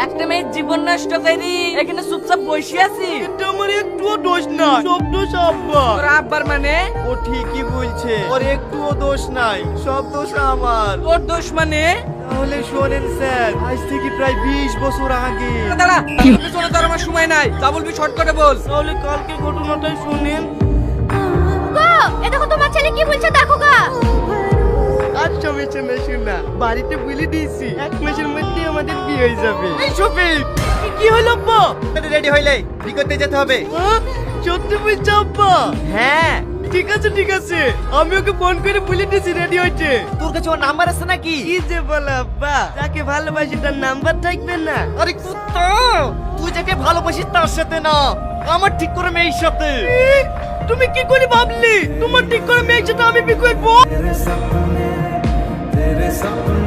একটা মেয়ের জীবন নষ্ট করি এখানে চুপচাপ বসে আছি। এটা আমার একটুও দোষ না, সব দোষ আব্বা। তোর আব্বার মানে? ও ঠিকই বলছে, ওর একটুও দোষ নাই, সব দোষ আমার। তোর দোষ মানে? তাহলে শোনেন স্যার, আজ থেকে প্রায় 20 বছর আগে। দাঁড়া, পেছনে তোর আমার সময় নাই, যা বলবি শর্টকাটে বল। তাহলে কালকে ঘটনাটাই শুনেন। গো, এ দেখো তোমার ছেলে কি বলছে দেখো গা। আর সমস্যা না শোনা, বাড়িতে বলে দিয়েছি 1 মাসের মধ্যে আমাদের বিয়ে হয়ে যাবে। এই শফিক, কি হলো আব্বা? রেডি হইলে কি করতে যেতে হবে? সত্যি বলছো আব্বা? হ্যাঁ, ঠিক আছে ঠিক আছে, আমি ওকে ফোন করে বলে দিয়েছি রেডি হইতে। তোর কাছে ওর নাম্বার আছে নাকি? কি যে বলো আব্বা, যাকে ভালোবাসি তার নাম্বার থাকবে না? আরে কুত্তা, তুই যাকে ভালোবাসিস তার সাথে না, আমার ঠিক করে মেয়ের সাথে। তুমি কি করে ভাবলি তোমার ঠিক করে মেয়ের সাথে আমি বিয়ে করবো?